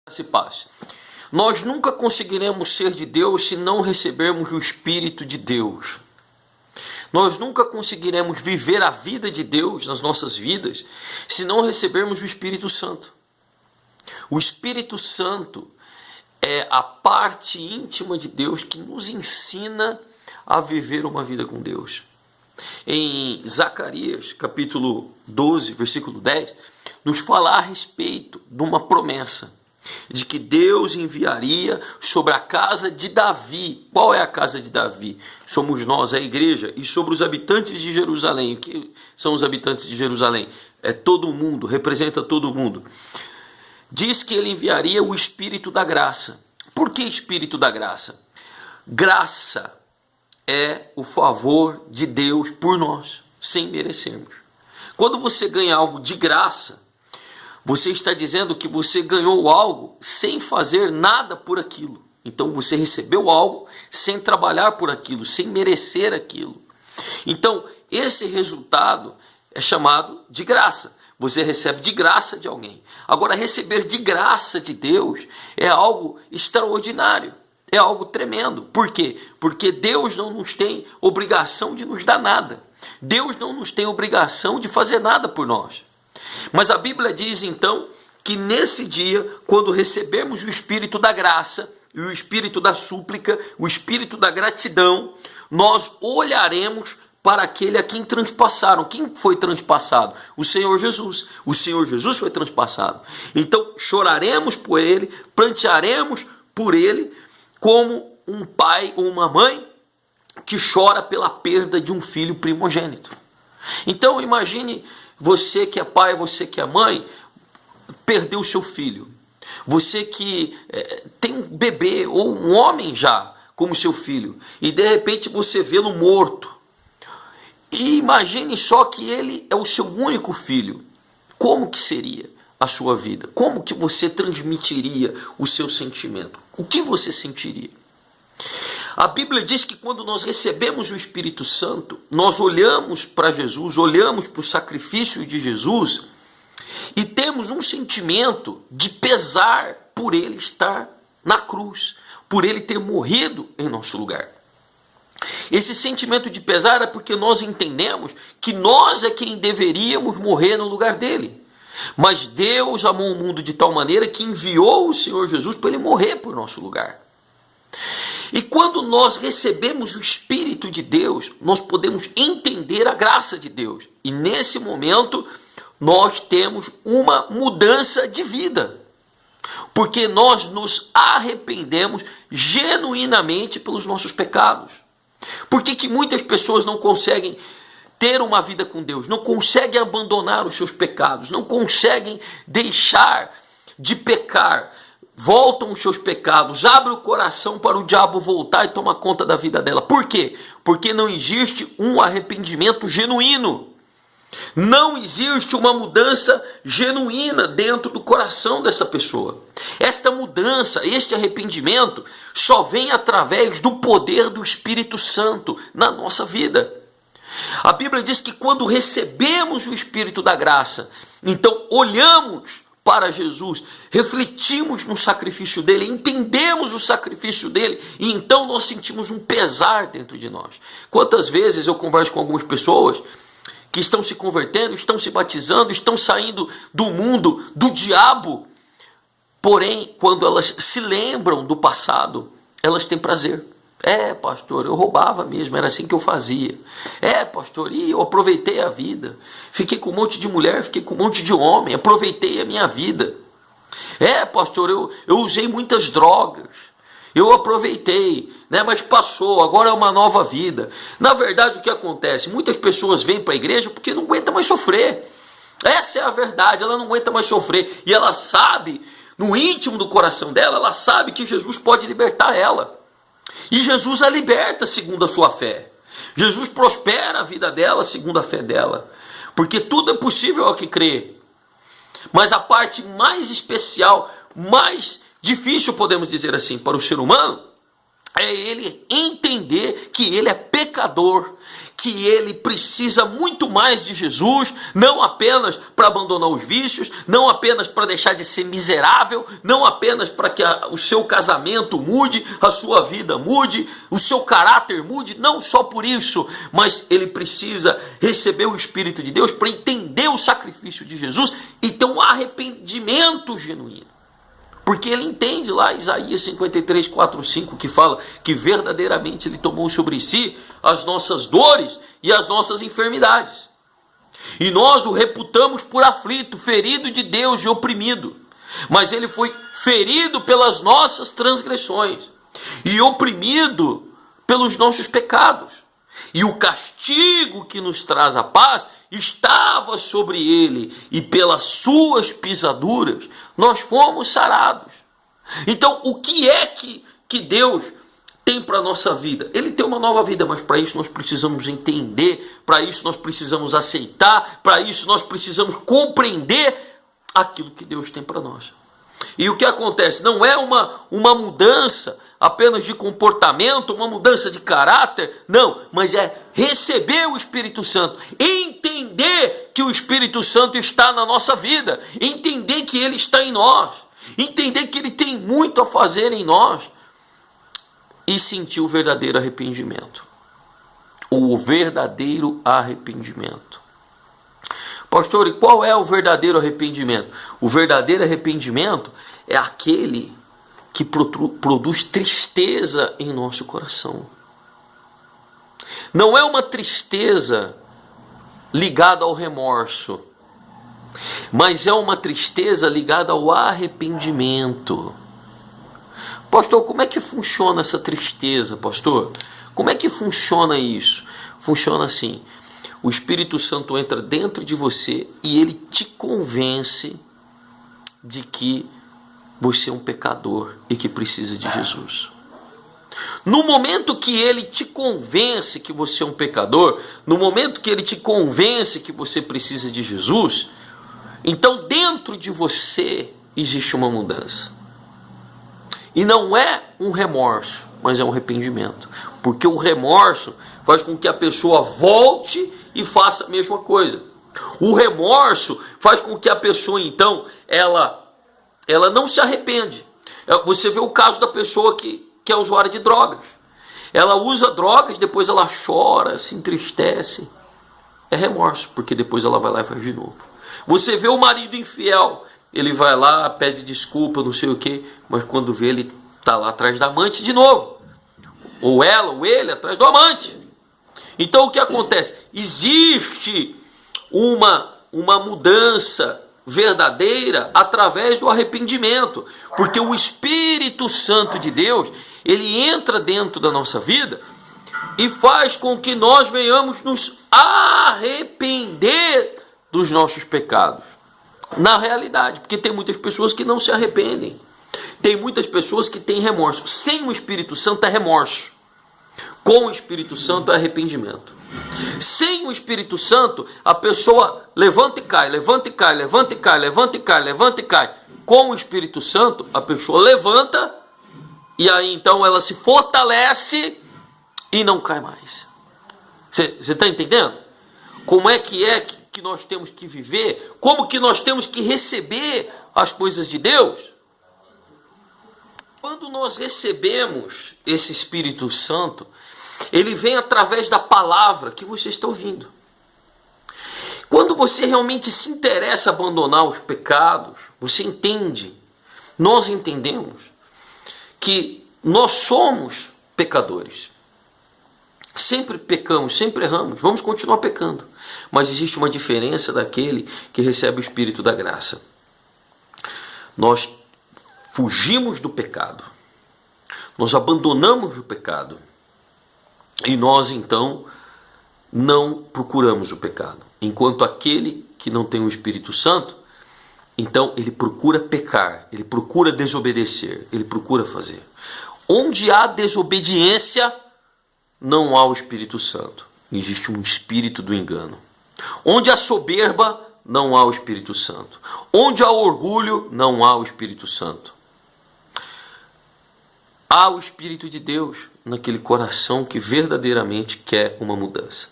Se paz. Nós nunca conseguiremos ser de Deus se não recebermos o Espírito de Deus. Nós nunca conseguiremos viver a vida de Deus nas nossas vidas se não recebermos o Espírito Santo. O Espírito Santo é a parte íntima de Deus que nos ensina a viver uma vida com Deus. Em Zacarias, capítulo 12, versículo 10, nos fala a respeito de uma promessa de que Deus enviaria sobre a casa de Davi. Qual é a casa de Davi? Somos nós, a igreja, e sobre os habitantes de Jerusalém. O que são os habitantes de Jerusalém? É todo mundo, representa todo mundo. Diz que ele enviaria o Espírito da graça. Por que Espírito da graça? Graça é o favor de Deus por nós, sem merecermos. Quando você ganha algo de graça, você está dizendo que você ganhou algo sem fazer nada por aquilo. Então você recebeu algo sem trabalhar por aquilo, sem merecer aquilo. Então esse resultado é chamado de graça. Você recebe de graça de alguém. Agora, receber de graça de Deus é algo extraordinário. É algo tremendo. Por quê? Porque Deus não nos tem obrigação de nos dar nada. Deus não nos tem obrigação de fazer nada por nós. Mas a Bíblia diz então que nesse dia, quando recebermos o Espírito da graça e o Espírito da súplica, o Espírito da gratidão, nós olharemos para aquele a quem transpassaram. Quem foi transpassado? O Senhor Jesus. O Senhor Jesus foi transpassado. Então choraremos por ele, prantearemos por ele, como um pai ou uma mãe que chora pela perda de um filho primogênito. Então imagine você que é pai, você que é mãe, perdeu o seu filho. Você que tem um bebê ou um homem já como seu filho e de repente você vê-lo morto. E imagine só que ele é o seu único filho. Como que seria a sua vida? Como que você transmitiria o seu sentimento? O que você sentiria? A Bíblia diz que quando nós recebemos o Espírito Santo, nós olhamos para Jesus, olhamos para o sacrifício de Jesus e temos um sentimento de pesar por ele estar na cruz, por ele ter morrido em nosso lugar. Esse sentimento de pesar é porque nós entendemos que nós é quem deveríamos morrer no lugar dele. Mas Deus amou o mundo de tal maneira que enviou o Senhor Jesus para ele morrer por nosso lugar. E quando nós recebemos o Espírito de Deus, nós podemos entender a graça de Deus. E nesse momento, nós temos uma mudança de vida. Porque nós nos arrependemos genuinamente pelos nossos pecados. Por que muitas pessoas não conseguem ter uma vida com Deus? Não conseguem abandonar os seus pecados, não conseguem deixar de pecar. Voltam os seus pecados, abre o coração para o diabo voltar e tomar conta da vida dela. Por quê? Porque não existe um arrependimento genuíno. Não existe uma mudança genuína dentro do coração dessa pessoa. Esta mudança, este arrependimento, só vem através do poder do Espírito Santo na nossa vida. A Bíblia diz que quando recebemos o Espírito da graça, então olhamos para Jesus, refletimos no sacrifício dele, entendemos o sacrifício dele e então nós sentimos um pesar dentro de nós. Quantas vezes eu converso com algumas pessoas que estão se convertendo, estão se batizando, estão saindo do mundo, do diabo, porém, quando elas se lembram do passado, elas têm prazer. Pastor, eu roubava mesmo, era assim que eu fazia. Pastor, e eu aproveitei a vida. Fiquei com um monte de mulher, fiquei com um monte de homem, aproveitei a minha vida. Pastor, eu usei muitas drogas. Eu aproveitei, mas passou, agora é uma nova vida. Na verdade, o que acontece? Muitas pessoas vêm para a igreja porque não aguentam mais sofrer. Essa é a verdade, ela não aguenta mais sofrer. E ela sabe, no íntimo do coração dela, ela sabe que Jesus pode libertar ela. E Jesus a liberta segundo a sua fé. Jesus prospera a vida dela segundo a fé dela. Porque tudo é possível ao que crê. Mas a parte mais especial, mais difícil, podemos dizer assim, para o ser humano, é ele entender que ele é pecador, que ele precisa muito mais de Jesus, não apenas para abandonar os vícios, não apenas para deixar de ser miserável, não apenas para que o seu casamento mude, a sua vida mude, o seu caráter mude, não só por isso, mas ele precisa receber o Espírito de Deus para entender o sacrifício de Jesus e ter um arrependimento genuíno. Porque ele entende lá Isaías 53, 4, 5, que fala que verdadeiramente ele tomou sobre si as nossas dores e as nossas enfermidades. E nós o reputamos por aflito, ferido de Deus e oprimido. Mas ele foi ferido pelas nossas transgressões e oprimido pelos nossos pecados. E o castigo que nos traz a paz estava sobre ele, e pelas suas pisaduras nós fomos sarados. Então, o que é que Deus tem para a nossa vida? Ele tem uma nova vida, mas para isso nós precisamos entender, para isso nós precisamos aceitar, para isso nós precisamos compreender aquilo que Deus tem para nós. E o que acontece? Não é uma mudança apenas de comportamento, uma mudança de caráter, não, mas é receber o Espírito Santo, entender que o Espírito Santo está na nossa vida, entender que ele está em nós, entender que ele tem muito a fazer em nós e sentir o verdadeiro arrependimento. O verdadeiro arrependimento. Pastor, e qual é o verdadeiro arrependimento? O verdadeiro arrependimento é aquele que produz tristeza em nosso coração. Não é uma tristeza ligada ao remorso, mas é uma tristeza ligada ao arrependimento. Pastor, como é que funciona essa tristeza, pastor? Como é que funciona isso? Funciona assim: o Espírito Santo entra dentro de você e ele te convence de que você é um pecador e que precisa de Jesus. No momento que ele te convence que você é um pecador, no momento que ele te convence que você precisa de Jesus, então dentro de você existe uma mudança. E não é um remorso, mas é um arrependimento. Porque o remorso faz com que a pessoa volte e faça a mesma coisa. O remorso faz com que a pessoa, então, ela não se arrepende. Você vê o caso da pessoa que é usuária de drogas. Ela usa drogas, depois ela chora, se entristece. É remorso, porque depois ela vai lá e faz de novo. Você vê o marido infiel, ele vai lá, pede desculpa, não sei o quê, mas quando vê, ele está lá atrás da amante de novo. Ou ela, ou ele, atrás do amante. Então o que acontece? Existe uma mudança verdadeira através do arrependimento, porque o Espírito Santo de Deus, ele entra dentro da nossa vida e faz com que nós venhamos nos arrepender dos nossos pecados. Na realidade, porque tem muitas pessoas que não se arrependem, tem muitas pessoas que têm remorso. Sem o Espírito Santo é remorso, com o Espírito Santo é arrependimento. Sem o Espírito Santo, a pessoa levanta e cai, levanta e cai, levanta e cai, levanta e cai, levanta e cai. Com o Espírito Santo, a pessoa levanta e aí então ela se fortalece e não cai mais. Você está entendendo? Como é que nós temos que viver? Como que nós temos que receber as coisas de Deus? Quando nós recebemos esse Espírito Santo, ele vem através da palavra que você está ouvindo. Quando você realmente se interessa em abandonar os pecados, você entende, nós entendemos que nós somos pecadores. Sempre pecamos, sempre erramos, vamos continuar pecando. Mas existe uma diferença daquele que recebe o Espírito da graça. Nós fugimos do pecado, nós abandonamos o pecado. E nós, então, não procuramos o pecado. Enquanto aquele que não tem o Espírito Santo, então ele procura pecar, ele procura desobedecer, ele procura fazer. Onde há desobediência, não há o Espírito Santo. Existe um espírito do engano. Onde há soberba, não há o Espírito Santo. Onde há orgulho, não há o Espírito Santo. Há o Espírito de Deus naquele coração que verdadeiramente quer uma mudança.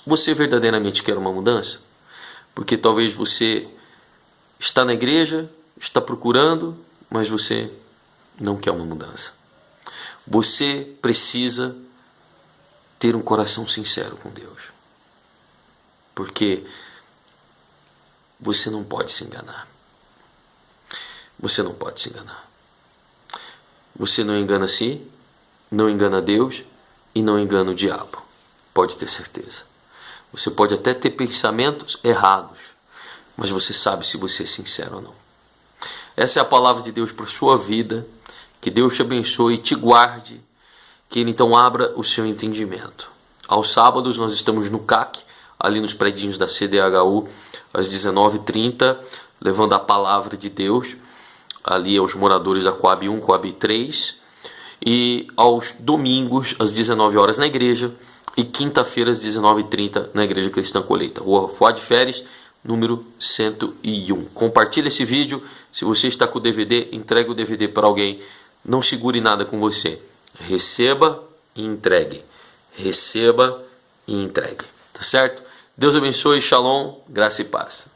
Você verdadeiramente quer uma mudança? Porque talvez você está na igreja, está procurando, mas você não quer uma mudança. Você precisa ter um coração sincero com Deus. Porque você não pode se enganar. Você não pode se enganar. Você não engana a si, não engana Deus e não engana o diabo. Pode ter certeza. Você pode até ter pensamentos errados, mas você sabe se você é sincero ou não. Essa é a palavra de Deus para a sua vida. Que Deus te abençoe e te guarde. Que Ele então abra o seu entendimento. Aos sábados nós estamos no CAC, ali nos predinhos da CDHU, às 19h30, levando a palavra de Deus ali aos moradores da Coab 1, Coab 3. E aos domingos, às 19 horas na igreja. E quinta-feira, às 19h30, na Igreja Cristã Colheita. Rua Fuad Feres, número 101. Compartilhe esse vídeo. Se você está com o DVD, entregue o DVD para alguém. Não segure nada com você. Receba e entregue. Receba e entregue. Tá certo? Deus abençoe. Shalom. Graça e paz.